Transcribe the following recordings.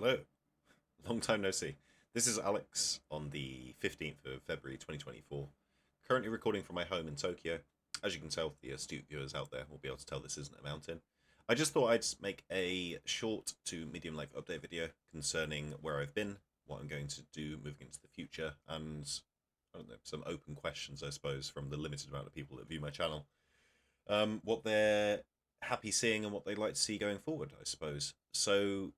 Hello, long time no see. This is Alex on the 15th of February 2024. Currently recording from my home in Tokyo. As you can tell, the astute viewers out there will be able to tell this isn't a mountain. I just thought I'd make a short to medium length update video concerning where I've been, what I'm going to do moving into the future, and I don't know, some open questions, I suppose, from the limited amount of people that view my channel. What they're happy seeing and what they'd like to see going forward, I suppose. So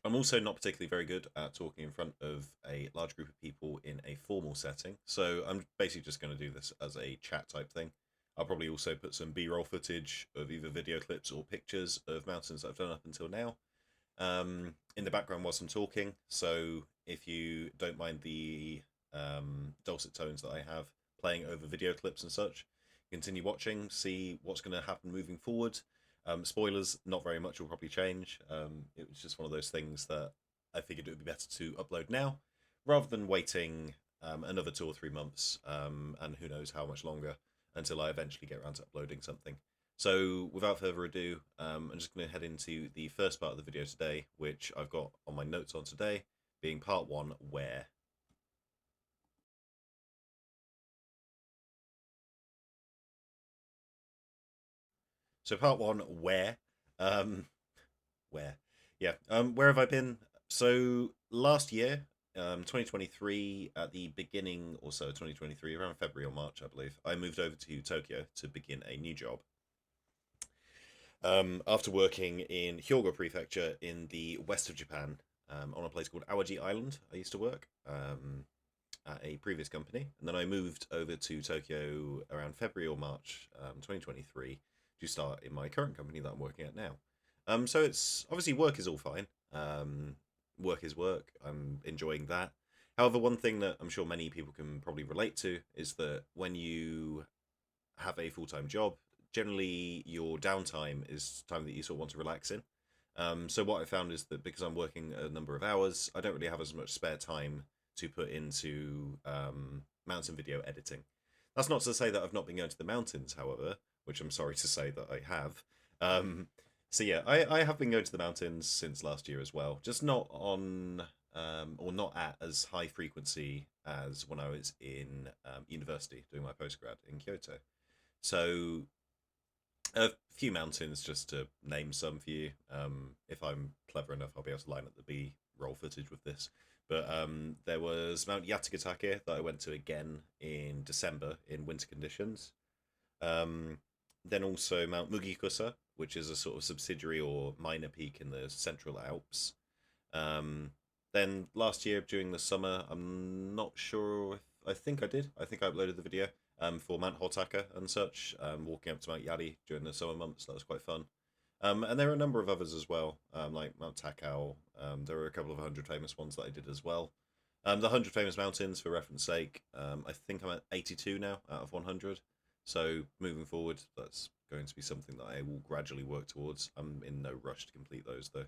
I'm also not particularly very good at talking in front of a large group of people in a formal setting, so I'm basically just going to do this as a chat type thing. I'll probably also put some B-roll footage of either video clips or pictures of mountains that I've done up until now in the background whilst I'm talking, so if you don't mind the dulcet tones that I have playing over video clips and such, continue watching, see what's going to happen moving forward. Spoilers, not very much will probably change. It was just one of those things that I figured it would be better to upload now, rather than waiting another 2 or 3 months, and who knows how much longer, until I eventually get around to uploading something. So without further ado, I'm just going to head into the first part of the video today, which I've got on my notes on today, being part 1, where. So part 1, where. Um, where? Yeah. Where have I been? So last year, 2023, at the beginning or so, 2023, around February or March, I believe, I moved over to Tokyo to begin a new job. After working in Hyogo Prefecture in the west of Japan, on a place called Awaji Island, I used to work at a previous company, and then I moved over to Tokyo around February or March 2023 to start in my current company that I'm working at now. So it's obviously work is all fine. Work is work. I'm enjoying that. However, one thing that I'm sure many people can probably relate to is that when you have a full-time job, generally your downtime is time that you sort of want to relax in. So what I found is that because I'm working a number of hours, I don't really have as much spare time to put into mountain video editing. That's not to say that I've not been going to the mountains, however, which I'm sorry to say that I have. So yeah, I have been going to the mountains since last year as well, just not on or not at as high frequency as when I was in university doing my postgrad in Kyoto. So a few mountains, just to name some for you. If I'm clever enough, I'll be able to line up the B-roll footage with this. But there was Mount Yatagatake that I went to again in December in winter conditions. Then also Mount Mugikusa, which is a sort of subsidiary or minor peak in the Central Alps. Then last year during the summer, I'm not sure if I think I did. I think I uploaded the video for Mount Hotaka and such, walking up to Mount Yari during the summer months. That was quite fun. And there are a number of others as well, like Mount Takao. There were a couple of 100 famous ones that I did as well. The 100 famous mountains, for reference sake, I think I'm at 82 now out of 100. So moving forward, that's going to be something that I will gradually work towards. I'm in no rush to complete those though.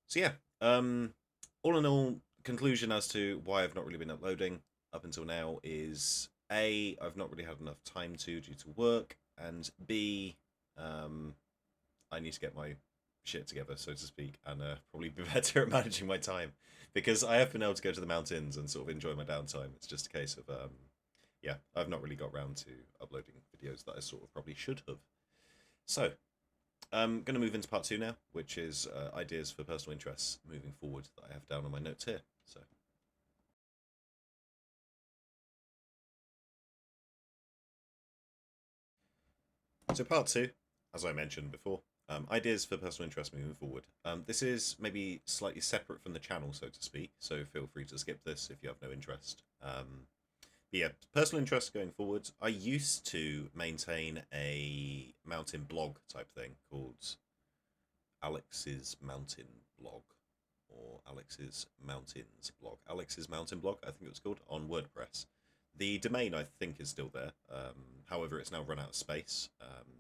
So yeah, all in all, conclusion as to why I've not really been uploading up until now is A, I've not really had enough time to due to work, and B, I need to get my shit together, so to speak, and probably be better at managing my time, because I have been able to go to the mountains and sort of enjoy my downtime. It's just a case of yeah, I've not really got around to uploading videos that I sort of probably should have. So I'm going to move into part 2 now, which is ideas for personal interests moving forward that I have down on my notes here. So part 2, as I mentioned before, ideas for personal interest moving forward. This is maybe slightly separate from the channel, so to speak, so feel free to skip this if you have no interest. But yeah, personal interest going forward. I used to maintain a mountain blog type thing called Alex's Mountain Blog, or Alex's Mountains Blog. Alex's Mountain Blog, I think it was called, on WordPress. The domain, I think, is still there. However, it's now run out of space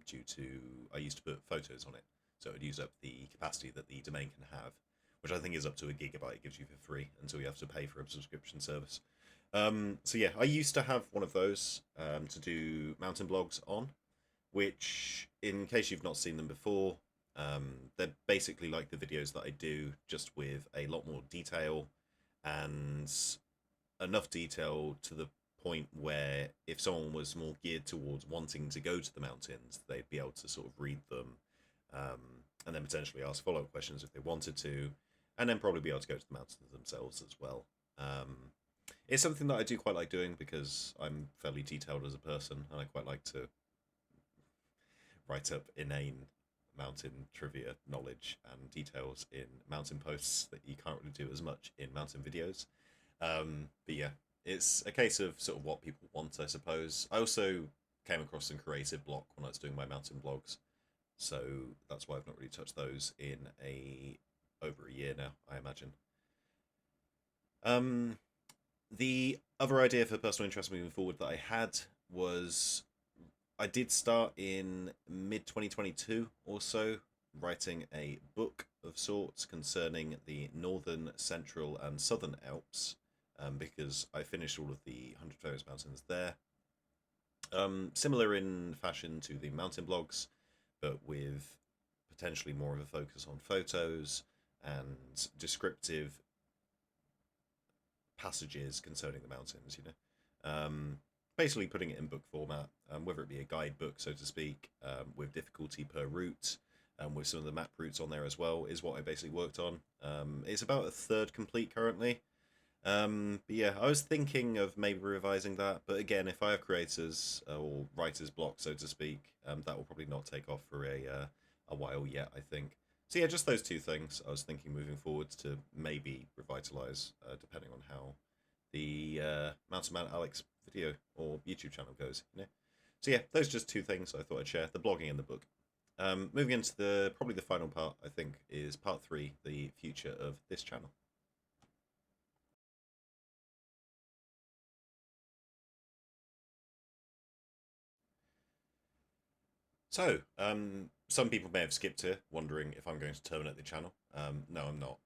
due to I used to put photos on it, so it would use up the capacity that the domain can have, which I think is up to a gigabyte. It gives you for free until you have to pay for a subscription service. So yeah, I used to have one of those to do mountain blogs on, which, in case you've not seen them before, They're basically like the videos that I do, just with a lot more detail and enough detail to the point where if someone was more geared towards wanting to go to the mountains, they'd be able to sort of read them, um, and then potentially ask follow-up questions if they wanted to, and then probably be able to go to the mountains themselves as well. It's something that I do quite like doing because I'm fairly detailed as a person, and I quite like to write up inane mountain trivia knowledge and details in mountain posts that you can't really do as much in mountain videos. But yeah, it's a case of sort of what people want, I suppose. I also came across some creative block when I was doing my mountain blogs, so that's why I've not really touched those in a over a year now, I imagine. Um, the other idea for personal interest moving forward that I had was I did start in mid 2022 or so writing a book of sorts concerning the northern, central, and southern Alps, because I finished all of the 100 Famous Mountains there. Similar in fashion to the mountain blogs, but with potentially more of a focus on photos and descriptive passages concerning the mountains, you know. Basically putting it in book format, whether it be a guidebook, so to speak, with difficulty per route, with some of the map routes on there as well, is what I basically worked on. It's about a third complete currently. But yeah, I was thinking of maybe revising that, but again, if I have creators or writer's block, so to speak, that will probably not take off for a while yet, I think. So yeah, just those two things I was thinking moving forward to maybe revitalize, depending on how the Mountain Man Alex video or YouTube channel goes. You know? So yeah, those are just two things I thought I'd share: the blogging and the book. Moving into the probably the final part, I think, is part 3, the future of this channel. So, some people may have skipped here, wondering if I'm going to terminate the channel. No, I'm not.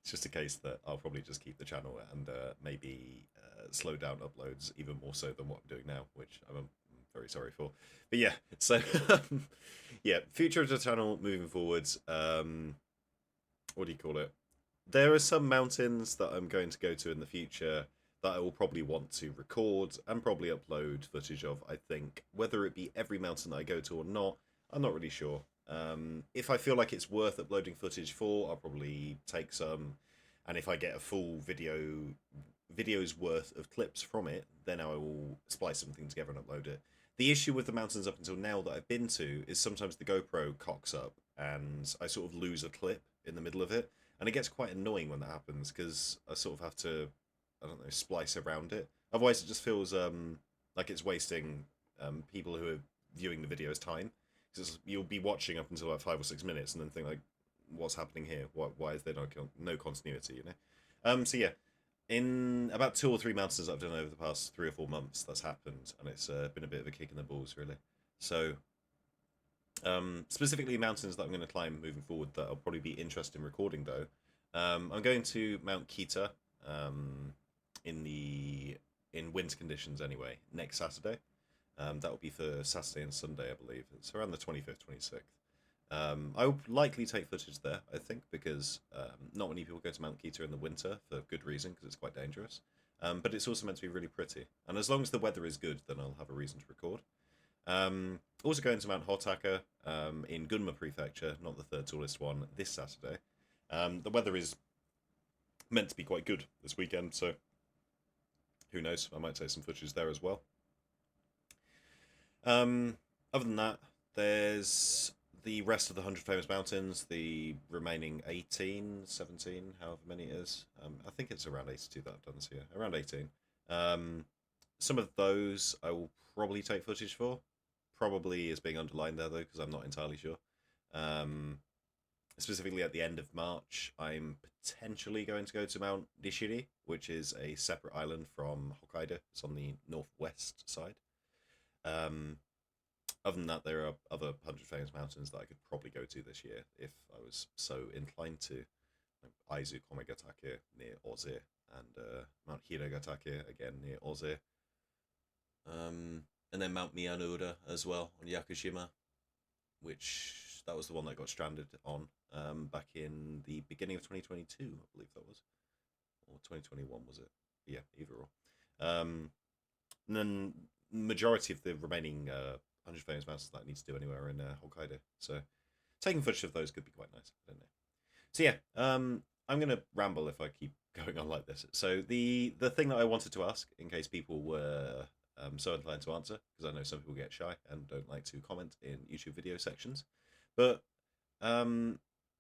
It's just a case that I'll probably just keep the channel and maybe slow down uploads even more so than what I'm doing now, which I'm very sorry for. But yeah, so yeah, future of the channel moving forwards. What do you call it? There are some mountains that I'm going to go to in the future that I will probably want to record and probably upload footage of, I think. Whether it be every mountain that I go to or not, I'm not really sure. If I feel like it's worth uploading footage for, I'll probably take some. And if I get a full video's worth of clips from it, then I will splice something together and upload it. The issue with the mountains up until now that I've been to is sometimes the GoPro cocks up and I sort of lose a clip in the middle of it. And it gets quite annoying when that happens because I sort of have to, I don't know, splice around it. Otherwise, it just feels like it's wasting people who are viewing the video's time. Because you'll be watching up until like 5 or 6 minutes and then think like, what's happening here? Why is there no continuity? You know. So yeah, in about 2 or 3 mountains I've done over the past 3 or 4 months, that's happened, and it's been a bit of a kick in the balls, really. So specifically mountains that I'm going to climb moving forward that I'll probably be interested in recording though. I'm going to Mount Kita in winter conditions anyway next Saturday. That will be for Saturday and Sunday, I believe. It's around the 25th, 26th. I will likely take footage there, I think, because not many people go to Mount Kita in the winter for good reason, because it's quite dangerous. But it's also meant to be really pretty. And as long as the weather is good, then I'll have a reason to record. Also going to Mount Hotaka in Gunma Prefecture, not the third tallest one, this Saturday. The weather is meant to be quite good this weekend, so who knows? I might take some footage there as well. Other than that, there's the rest of the 100 Famous Mountains, the remaining 18, 17, however many it is. I think it's around 82 that I've done this year, around 18. Some of those I will probably take footage for. Probably is being underlined there, though, because I'm not entirely sure. Specifically at the end of March, I'm potentially going to go to Mount Nishiri, which is a separate island from Hokkaido. It's on the northwest side. Other than that, there are other 100 Famous Mountains that I could probably go to this year if I was so inclined to. Like Aizu Komegatake near Oze, and Mount Hiragatake again near Oze. And then Mount Miyanura as well on Yakushima, which That was the one that got stranded on back in the beginning of 2022, I believe that was, or 2021 was it? Yeah, either or. And then majority of the remaining 100 famous mountains that I need to do anywhere in Hokkaido. So taking footage of those could be quite nice. I don't know. So yeah, I'm gonna ramble if I keep going on like this. So the thing that I wanted to ask, in case people were so inclined to answer, because I know some people get shy and don't like to comment in YouTube video sections, but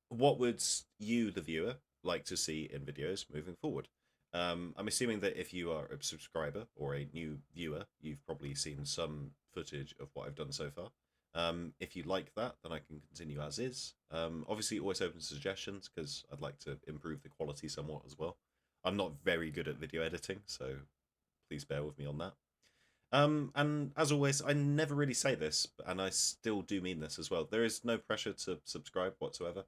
what would you, the viewer, like to see in videos moving forward? I'm assuming that if you are a subscriber or a new viewer, you've probably seen some footage of what I've done so far. If you like that, then I can continue as is. Obviously, always open to suggestions because I'd like to improve the quality somewhat as well. I'm not very good at video editing, so please bear with me on that. And as always, I never really say this, and I still do mean this as well. There is no pressure to subscribe whatsoever.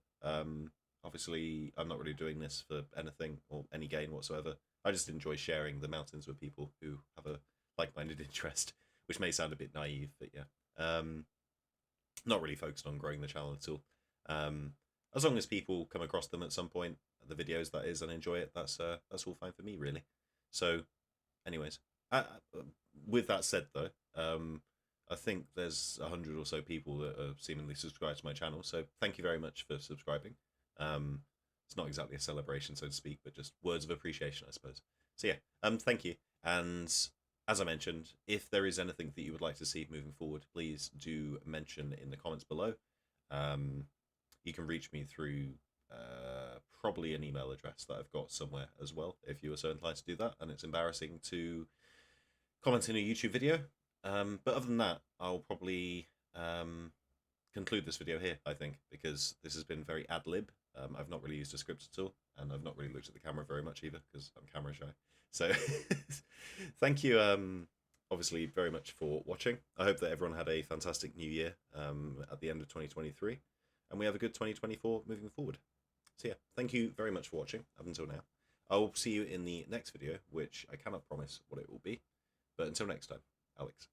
Obviously, I'm not really doing this for anything or any gain whatsoever. I just enjoy sharing the mountains with people who have a like-minded interest, which may sound a bit naive, but yeah. Not really focused on growing the channel at all. As long as people come across them at some point, the videos that is, and enjoy it, that's all fine for me, really. So, anyways, with that said, though, I think there's 100 or so people that are seemingly subscribed to my channel. So thank you very much for subscribing. It's not exactly a celebration, so to speak, but just words of appreciation, I suppose. So yeah, thank you. And as I mentioned, if there is anything that you would like to see moving forward, please do mention in the comments below. You can reach me through probably an email address that I've got somewhere as well, if you are so inclined to do that, and it's embarrassing to comment in a YouTube video. But other than that, I'll probably conclude this video here, I think, because this has been very ad-lib. I've not really used a script at all, and I've not really looked at the camera very much either, because I'm camera shy. So thank you, obviously, very much for watching. I hope that everyone had a fantastic new year at the end of 2023, and we have a good 2024 moving forward. So yeah, thank you very much for watching up until now. I will see you in the next video, which I cannot promise what it will be. But until next time, Alex.